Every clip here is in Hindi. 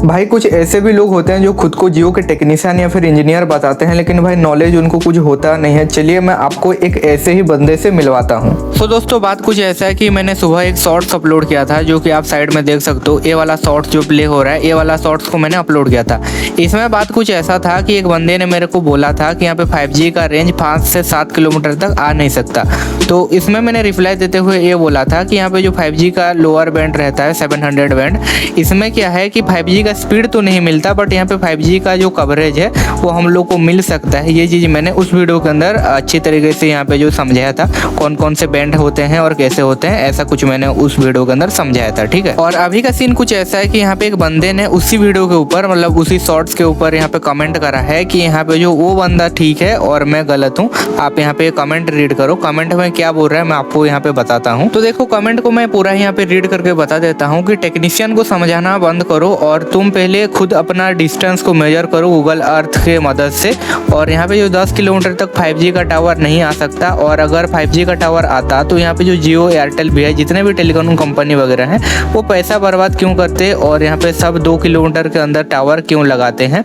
भाई कुछ ऐसे भी लोग होते हैं जो खुद को जियो के टेक्नीशियन या फिर इंजीनियर बताते हैं, लेकिन भाई नॉलेज उनको कुछ होता नहीं है। चलिए मैं आपको एक ऐसे ही बंदे से मिलवाता हूँ। तो दोस्तों बात कुछ ऐसा है कि मैंने सुबह एक शॉर्ट्स अपलोड किया था, जो कि आप साइड में देख सकते हो। ये वाला शॉर्ट्स जो प्ले हो रहा है, ये वाला शॉर्ट्स को मैंने अपलोड किया था। इसमें बात कुछ ऐसा था कि एक बंदे ने मेरे को बोला था कि यहाँ पे 5G का रेंज 5 से 7 किलोमीटर तक आ नहीं सकता। तो इसमें मैंने रिप्लाई देते हुए ये बोला था कि यहाँ पे जो 5G का लोअर बैंड रहता है 700 बैंड, इसमें क्या है कि 5G का स्पीड तो नहीं मिलता, बट यहाँ पे 5G का जो कवरेज है वो हम लोग को मिल सकता है। ये चीज़ मैंने उस वीडियो के अंदर अच्छी तरीके से यहाँ पे जो समझाया था, कौन कौन से बैंड होते हैं और कैसे होते हैं, ऐसा कुछ मैंने उस वीडियो के अंदर समझाया था, ठीक है। और अभी का सीन कुछ ऐसा है कि यहाँ पे एक बंदे ने उसी वीडियो के ऊपर, मतलब उसी शॉर्ट्स के ऊपर यहाँ पे कमेंट करा है कि यहाँ पे जो वो बंदा ठीक है और मैं गलत हूँ। आप यहाँ पे कमेंट रीड करो, कमेंट में क्या बोल रहा है मैं आपको यहाँ पे बताता हूँ। तो देखो कमेंट को मैं पूरा यहाँ पे रीड करके बता देता हूँ कि टेक्नीशियन को समझाना बंद करो और तुम पहले खुद अपना डिस्टेंस को मेजर करो गूगल अर्थ के मदद से। और यहाँ पे जो 10 किलोमीटर तक 5G का टावर नहीं आ सकता, और अगर 5G का टावर आता तो यहाँ पे जो जियो एयरटेल भी है, जितने भी टेलीकॉम कंपनी वगैरह हैं, वो पैसा बर्बाद क्यों करते और यहाँ पे सब 2 किलोमीटर के अंदर टावर क्यों लगाते हैं।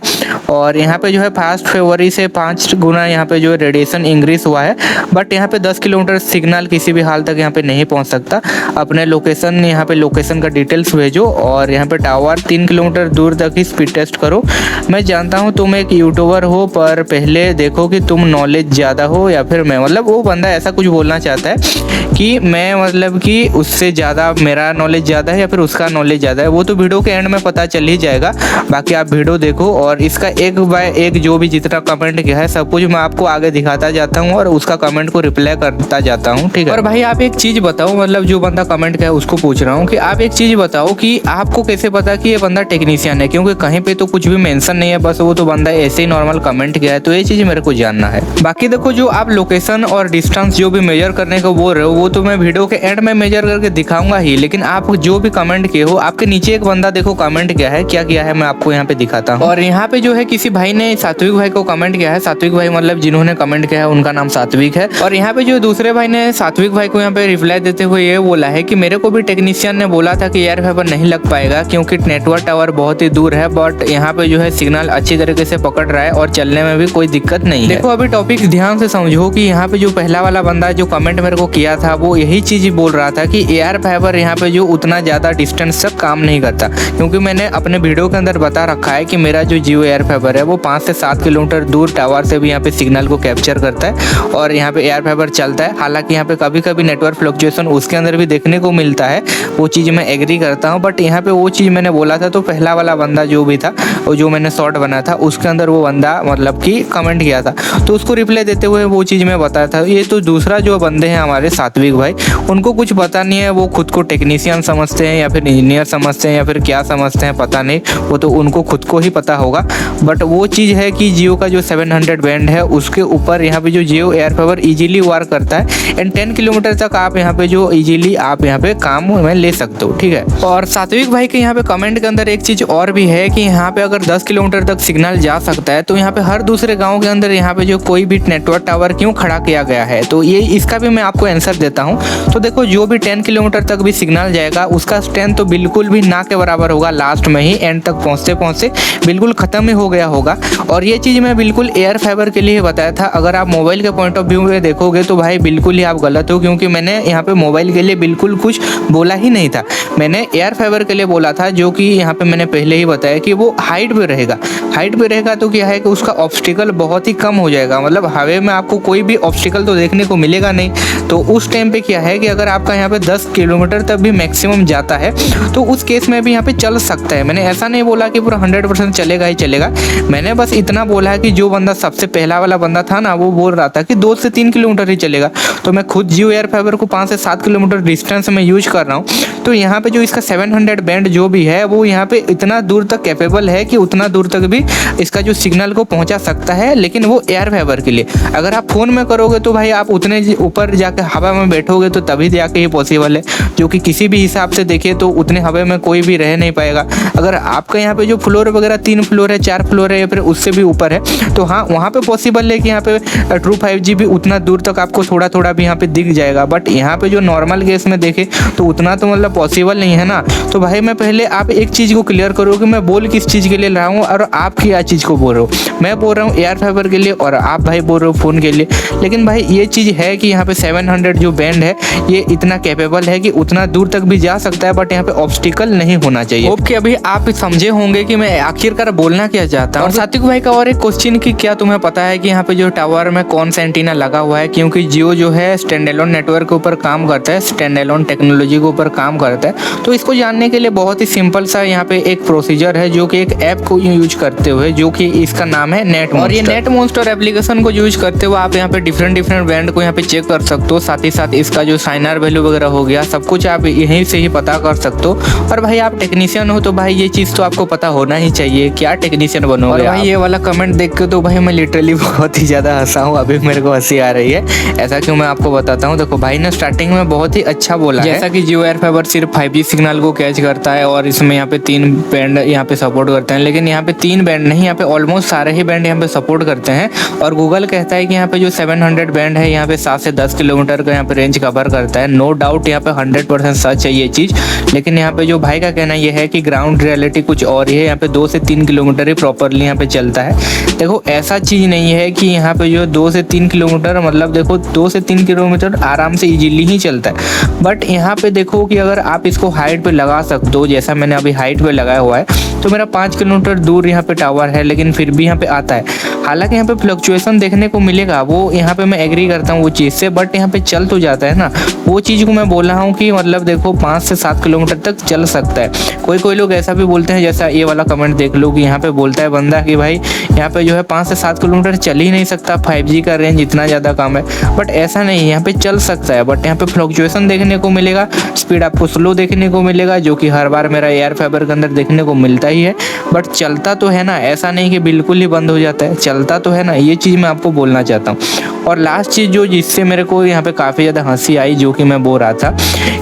और यहाँ पे जो है 1 फरवरी से 5 गुना यहाँ पे जो रेडिएशन इंक्रीज हुआ है, बट यहाँ पे 10 किलोमीटर सिग्नल किसी भी हाल तक यहाँ पे नहीं पहुँच सकता। अपने लोकेशन, यहाँ पे लोकेशन का डिटेल्स भेजो और यहाँ पे टावर 3 किलोमीटर दूर तक ही स्पीड टेस्ट करो। मैं जानता हूँ तुम एक यूट्यूबर हो, पर पहले देखो कि तुम नॉलेज ज़्यादा हो या फिर मैं, मतलब वो बंदा ऐसा कुछ बोलना चाहता है कि मैं, मतलब कि उससे ज़्यादा मेरा नॉलेज ज़्यादा है या फिर उसका नॉलेज ज़्यादा है। वो तो वीडियो के एंड में पता चल ही जाएगा। बाकी आप वीडियो देखो और इसका एक बाय एक जो भी जितना कमेंट किया है सब कुछ मैं आपको आगे दिखाता जाता हूँ और उसका कमेंट को रिप्लाई करता जाता हूँ, ठीक है। और भाई आप एक चीज़ बताओ, मतलब जो बंदा कमेंट किया है उसको पूछ रहा हूँ कि आप एक चीज़ बताओ कि आपको कैसे पता कि ये बंदा टेक्नीशियन है, क्योंकि कहीं पे तो कुछ भी मेंशन नहीं है, बस वो तो बंदा ऐसे ही नॉर्मल कमेंट किया है। तो ये चीज़ मेरे को जानना है। बाकी देखो जो आप लोकेशन और डिस्टेंस जो भी मेजर करने को बोल रहे हो, वो तो मैं वीडियो के एंड में मेजर करके दिखाऊंगा ही, लेकिन आप जो भी कमेंट किए हो, आपके नीचे एक बंदा देखो कमेंट किया है, क्या किया है मैं आपको यहाँ पे दिखाता हूँ। और यहाँ पे जो है किसी भाई ने सात्विक भाई को कमेंट किया है। सात्विक भाई मतलब जिन्होंने कमेंट किया है उनका नाम सात्विक है। और यहाँ पे जो दूसरे भाई ने सात्विक भाई को यहाँ पे रिप्लाई देते हुए ये बोला है कि मेरे को भी टेक्नीशियन ने बोला था कि एयर फाइबर नहीं लग पाएगा क्योंकि नेटवर्क टावर बहुत ही दूर है, बट यहाँ पे जो है सिग्नल अच्छी तरीके से पकड़ रहा है और चलने में भी कोई दिक्कत नहीं है। देखो अभी टॉपिक ध्यान से समझो कि यहाँ पे जो पहला वाला बंदा जो कमेंट मेरे को किया था वो यही चीज बोल रहा था कि एयर फाइबर यहाँ पे जो उतना ज्यादा डिस्टेंस तक काम नहीं करता, क्योंकि मैंने अपने वीडियो के अंदर बता रखा है कि मेरा जो जियो एयर फाइबर है वो 5 से 7 किलोमीटर दूर टावर से भी यहाँ पे सिग्नल को कैप्चर करता है और यहाँ पे एयर फाइबर चलता है। हालांकि यहाँ पे कभी कभी नेटवर्क फ्लक्चुएशन उसके अंदर भी देखने को मिलता है, वो चीज़ मैं एग्री करता हूँ, बट यहाँ पे वो चीज़ मैंने बोला था तो पहला वाला बंदा जो भी था और जो मैंने शॉर्ट बनाया था उसके अंदर वो बंदा मतलब कि कमेंट किया था, तो उसको रिप्लाई देते हुए वो चीज़ मैं बताया था। ये तो दूसरा जो बंदे हैं हमारे सात्विक भाई, उनको कुछ पता नहीं है, वो खुद को टेक्नीशियन समझते हैं या फिर इंजीनियर समझते हैं या फिर क्या समझते हैं पता नहीं, वो तो उनको खुद को ही पता होगा। बट वो चीज़ है कि जियो का जो 700 बैंड है उसके ऊपर यहाँ पे जो जियो एयर फाइबर इजीली वर्क करता है एंड 10 किलोमीटर तक आप यहाँ पे जो इजीली आप यहाँ पे काम में ले सकते हो, ठीक है। और सात्विक भाई के यहाँ पे कमेंट के अंदर एक चीज़ और भी है कि यहाँ पे अगर 10 किलोमीटर तक सिग्नल जा सकता है तो यहाँ पे हर दूसरे गाँव के अंदर यहाँ पे जो कोई भी नेटवर्क टावर क्यों खड़ा किया गया है, तो ये इसका भी मैं आपको आंसर देता हूँ। तो देखो जो भी 10 किलोमीटर तक भी सिग्नल जाएगा उसका स्ट्रेंथ तो बिल्कुल भी ना के बराबर होगा, लास्ट में ही एंड तक पहुँचते पहुँचते बिल्कुल ख़त्म ही हो गया होगा। और ये चीज़ मैं बिल्कुल एयर फाइबर के लिए बताया था। अगर आप मोबाइल के पॉइंट ऑफ व्यू में देखोगे तो भाई बिल्कुल ही आप गलत हो, क्योंकि मैंने यहाँ पे मोबाइल के लिए बिल्कुल कुछ बोला ही नहीं था। मैंने एयर फाइबर के लिए बोला था, जो कि यहाँ पे मैंने पहले ही बताया कि वो हाइट पे रहेगा। हाइट पे रहेगा तो क्या है कि उसका ऑब्स्टिकल बहुत ही कम हो जाएगा, मतलब हवा में आपको कोई भी ऑब्स्टिकल तो देखने को मिलेगा नहीं। तो उस टाइम पे क्या है कि अगर आपका यहाँ पे 10 किलोमीटर तक भी मैक्सिमम जाता है तो उस केस में भी यहाँ पे चल सकता है। मैंने ऐसा नहीं बोला कि पूरा 100% चलेगा ही चलेगा, मैंने बस इतना बोला है कि जो बंदा सबसे पहला वाला बंदा था ना, वो बोल रहा था कि 2 से 3 किलोमीटर ही चलेगा। तो मैं खुद जियो एयर फाइबर को 5 से 7 किलोमीटर डिस्टेंस में यूज कर रहा हूँ। तो यहाँ पे जो इसका 700 बैंड जो भी है वो यहाँ पे इतना दूर तक कैपेबल है कि उतना दूर तक भी इसका जो सिग्नल को पहुँचा सकता है, लेकिन वो एयर फाइबर के लिए। अगर आप फ़ोन में करोगे तो भाई आप उतने ऊपर जाके हवा में बैठोगे तो तभी जाके ये पॉसिबल है, जो कि किसी भी हिसाब से देखे तो उतने हवा में कोई भी रह नहीं पाएगा। अगर आपका यहाँ पे जो फ्लोर वगैरह 3 फ्लोर है, 4 फ्लोर है या फिर उससे भी ऊपर है, तो हाँ वहाँ पे पॉसिबल है कि यहाँ पे ट्रू 5G भी उतना दूर तक आपको थोड़ा थोड़ा भी यहाँ पे दिख जाएगा। बट यहाँ पे जो नॉर्मल केस में देखे तो उतना तो मतलब पॉसिबल नहीं है ना। तो भाई मैं पहले आप एक चीज़ को क्लियर क्लियर करो कि मैं बोल किस चीज़ के लिए रहा हूँ और आप क्या चीज़ को बोल रहे हो। मैं बोल रहा हूँ एयर फाइबर के लिए और आप भाई बोल रहे हो फ़ोन के लिए। लेकिन भाई ये चीज़ है कि यहाँ पे 700 जो बैंड है ये इतना कैपेबल है कि उतना दूर तक भी जा सकता है, बट यहाँ पे ऑब्स्टिकल नहीं होना चाहिए। होप कि अभी आप समझे होंगे कि मैं आखिरकार बोलना क्या चाहता हूँ। और सात्विक भाई का और एक क्वेश्चन कि क्या तुम्हें पता है कि यहाँ पे जो टावर में कौन सा एंटीना लगा हुआ है, क्योंकि जियो जो है स्टैंड एलोन नेटवर्क के ऊपर काम करता है, स्टैंड एलोन टेक्नोलॉजी के ऊपर काम करता है। तो इसको जानने के लिए बहुत ही सिंपल सा यहाँ पे एक प्रोसीजर है, जो कि एक ऐप को यूज करते हुए, जो कि इसका नाम है नेट मॉन्स्टर। और ये नेट मॉन्स्टर एप्लीकेशन को यूज करते हुए आप यहाँ पे डिफरेंट बैंड को यहाँ पे चेक कर सकते हो। साथ ही साथ इसका जो साइनर वैल्यू वगैरह हो गया सब कुछ आप यहीं से ही पता कर सकते हो। और भाई आप टेक्नीशियन हो तो भाई ये चीज़ तो आपको पता होना ही चाहिए, क्या टेक्नीशियन बनोगे। और भाई ये वाला कमेंट देख के तो भाई मैं लिटरली बहुत ही ज़्यादा हंसा हूँ, अभी मेरे को हंसी आ रही है। ऐसा क्यों, मैं आपको बताता हूँ। देखो भाई ने स्टार्टिंग में बहुत ही अच्छा बोला है, जैसा कि जियो एयर फाइबर सिर्फ 5G सिग्नल को कैच करता है और इसमें यहाँ पे 3 बैंड यहाँ पे सपोर्ट करते हैं। लेकिन यहाँ पे 3 बैंड नहीं, यहाँ पे ऑलमोस्ट सारे ही बैंड यहाँ पे सपोर्ट करते हैं। और गूगल कहता है कि यहाँ पे जो 700 बैंड है यहाँ पे 7 से 10 किलोमीटर का यहाँ पे रेंज कवर करता है। नो डाउट यहाँ पे 100% सच है ये चीज़। लेकिन यहाँ पे जो भाई का कहना ये है कि ग्राउंड रियलिटी कुछ और ही है, यहाँ पे 2 से 3 किलोमीटर ही प्रॉपरली यहाँ पे चलता है। देखो ऐसा चीज़ नहीं है कि यहाँ पे जो 2 से 3 किलोमीटर, मतलब देखो 2 से 3 किलोमीटर आराम से इजीली ही चलता है। बट यहाँ पे देखो कि अगर आप इसको हाइट पे लगा सकते हो, जैसा मैंने अभी हाइट पे लगाया हुआ है, तो मेरा 5 किलोमीटर दूर यहाँ पे टावर है, लेकिन फिर भी यहाँ पे आता है। हालांकि यहाँ पे फ्लक्चुएशन देखने को मिलेगा, वो यहाँ पे मैं एग्री करता हूँ वो चीज़ से, बट यहाँ पे चल तो जाता है ना। वो चीज़ को मैं बोल रहा हूँ कि मतलब देखो 5 से 7 किलोमीटर तक चल सकता है। कोई लोग ऐसा भी बोलते हैं, जैसा ये वाला कमेंट देख लो कि यहाँ पे बोलता है बंदा कि भाई यहाँ पे जो है 5 से 7 किलोमीटर चल ही नहीं सकता, 5G का रेंज इतना ज़्यादा कम है। बट ऐसा नहीं, यहाँ पे चल सकता है, बट यहाँ पे फ्लक्चुएशन देखने को मिलेगा, स्पीड आपको स्लो देखने को मिलेगा, जो कि हर बार मेरा एयर फाइबर के अंदर देखने को मिलता ही है। बट चलता तो है ना, ऐसा नहीं कि बिल्कुल ही बंद हो जाता है, चलता तो है ना। ये चीज़ मैं आपको बोलना चाहता हूँ। और लास्ट चीज़ जो जिससे मेरे को यहाँ पे काफ़ी ज़्यादा हंसी आई, जो कि मैं बोल रहा था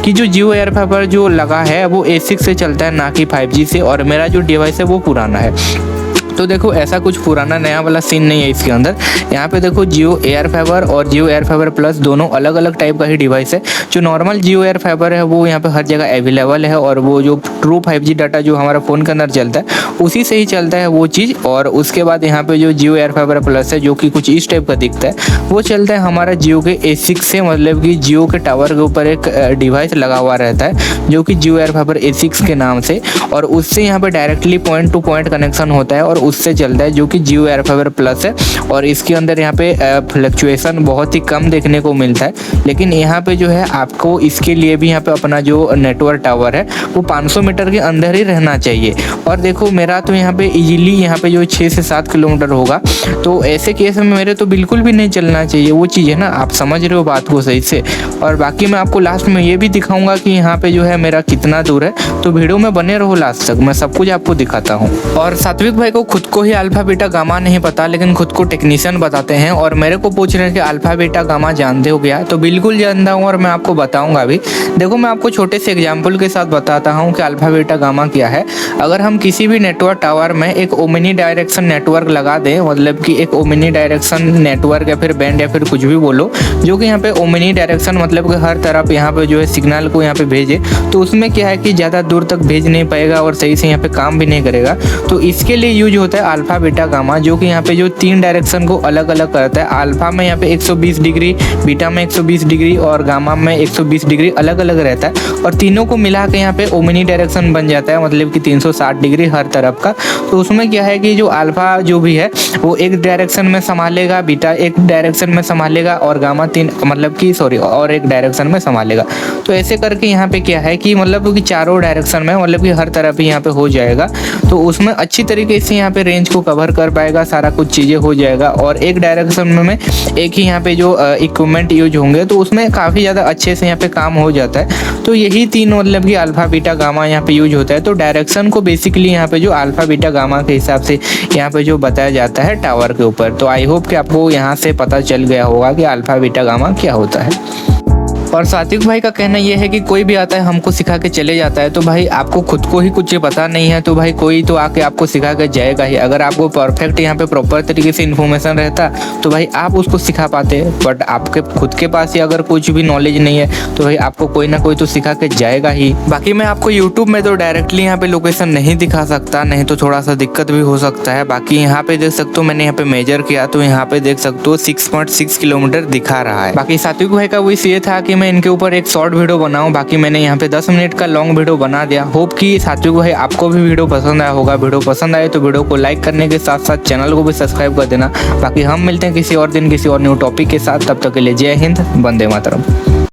कि जो जियो एयर फाइबर जो लगा है वो A6 से चलता है, ना कि 5G से। और मेरा जो डिवाइस है वो पुराना है। तो देखो ऐसा कुछ पुराना नया वाला सीन नहीं है इसके अंदर। यहाँ पे देखो जियो एयर फाइबर और जियो एयर फाइबर प्लस दोनों अलग अलग टाइप का ही डिवाइस है। जो नॉर्मल जियो एयर फाइबर है वो यहाँ पे हर जगह अवेलेबल है, और वो जो ट्रू 5G डाटा जो हमारा फ़ोन के अंदर चलता है उसी से ही चलता है वो चीज़। और उसके बाद यहाँ पे जो जियो एयर फाइबर प्लस है, जो कि कुछ इस टाइप का दिखता है, वो चलता है हमारा जियो के A6 से, मतलब कि जियो के टावर के ऊपर एक डिवाइस लगा हुआ रहता है जो कि जियो एयर फाइबर A6 के नाम से, और उससे यहाँ पे directly point two point connection होता है और उससे चलता है, जो कि जियो एयर फाइबर प्लस है। और इसके अंदर यहाँ पे फ्लक्चुएशन बहुत ही कम देखने को मिलता है। लेकिन यहाँ पे जो है आपको इसके लिए भी यहाँ पे अपना जो नेटवर्क टावर है वो 500 मीटर के अंदर ही रहना चाहिए। और देखो मेरा तो यहाँ पे इजीली यहाँ पे जो 6 से 7 किलोमीटर होगा, तो ऐसे केस में मेरे तो बिल्कुल भी नहीं चलना चाहिए वो चीज़ है ना। आप समझ रहे हो बात को सही से। और बाकी मैं आपको लास्ट में ये भी दिखाऊंगा कि यहाँ पे जो है मेरा कितना दूर है, तो वीडियो में बने रहो लास्ट तक, मैं सब कुछ आपको दिखाता हूँ। और सात्विक भाई को खुद को ही अल्फा बीटा गामा नहीं पता, लेकिन खुद को टेक्नीशियन बताते हैं, और मेरे को पूछ रहे हैं कि अल्फा बीटा गामा जानते हो क्या? तो बिल्कुल जानता हूँ और मैं आपको बताऊंगा भी। देखो मैं आपको छोटे से एग्जांपल के साथ बताता हूँ कि अल्फा बीटा गामा क्या है। अगर हम किसी भी नेटवर्क टावर में एक ओमनी डायरेक्शन नेटवर्क लगा दें, मतलब कि एक ओमनी डायरेक्शन नेटवर्क या फिर बैंड या फिर कुछ भी बोलो, जो कि यहाँ पे ओमनी डायरेक्शन मतलब कि हर तरफ यहाँ पे जो है सिग्नल को यहाँ पे भेजे, तो उसमें क्या है कि ज़्यादा दूर तक भेज नहीं पाएगा और सही से यहाँ पे काम भी नहीं करेगा। तो इसके लिए यूज होता है अल्फा बीटा गामा, जो कि यहाँ पे जो 3 डायरेक्शन को अलग अलग करता है। अल्फा में यहाँ पे 120 डिग्री, बीटा में 120 डिग्री और गामा में 120 डिग्री अलग अलग रहता है, और तीनों को मिला के यहाँ पे ओमनी डायरेक्शन बन जाता है, मतलब कि 360 डिग्री हर तरफ का। तो उसमें क्या है कि जो अल्फा जो भी है वो एक डायरेक्शन में संभालेगा, बीटा एक डायरेक्शन में संभालेगा और गामा और एक डायरेक्शन में संभालेगा। तो ऐसे करके यहाँ पे क्या है कि मतलब कि चारों डायरेक्शन में, मतलब कि हर तरफ ही यहाँ पे हो जाएगा। तो उसमें अच्छी तरीके से यहाँ पे रेंज को कवर कर पाएगा, सारा कुछ चीज़ें हो जाएगा। और एक डायरेक्शन में एक ही यहाँ पे जो इक्विपमेंट यूज होंगे, तो उसमें काफ़ी ज़्यादा अच्छे से यहाँ पे काम हो जाता है। तो यही 3 मतलब कि अल्फा बीटा गामा यहाँ पे यूज होता है। तो डायरेक्शन को बेसिकली यहाँ पे जो अल्फा बीटा गामा के हिसाब से यहाँ पे जो बताया जाता है टावर के ऊपर। तो आई होप कि आपको यहाँ से पता चल गया होगा कि अल्फा बीटा गामा क्या होता है। और सात्विक भाई का कहना यह है कि कोई भी आता है हमको सिखा के चले जाता है, तो भाई आपको खुद को ही कुछ पता नहीं है तो भाई कोई तो आके आपको सिखा के जाएगा ही। अगर आपको परफेक्ट यहाँ पे प्रॉपर तरीके से इन्फॉर्मेशन रहता तो भाई आप उसको सिखा पाते, बट आपके खुद के पास ही अगर कुछ भी नॉलेज नहीं है तो भाई आपको कोई ना कोई तो सिखा के जाएगा ही। बाकी मैं आपको यूट्यूब में तो डायरेक्टली यहाँ पे लोकेशन नहीं दिखा सकता, नहीं तो थोड़ा सा दिक्कत भी हो सकता है। बाकी यहाँ पे देख सकते हो, मैंने यहाँ पे मेजर किया तो यहाँ पे देख सकते हो 6.6 किलोमीटर दिखा रहा है। बाकी सात्विक भाई का विश ये था कि मैं इनके ऊपर एक शॉर्ट वीडियो बनाऊं, बाकी मैंने यहाँ पे 10 मिनट का लॉन्ग वीडियो बना दिया। होप कि सात्विक भाई आपको भी वीडियो पसंद आया होगा। वीडियो पसंद आए तो वीडियो को लाइक करने के साथ साथ चैनल को भी सब्सक्राइब कर देना। बाकी हम मिलते हैं किसी और दिन किसी और न्यू टॉपिक के साथ, तब तक के लिए जय हिंद, वंदे मातरम।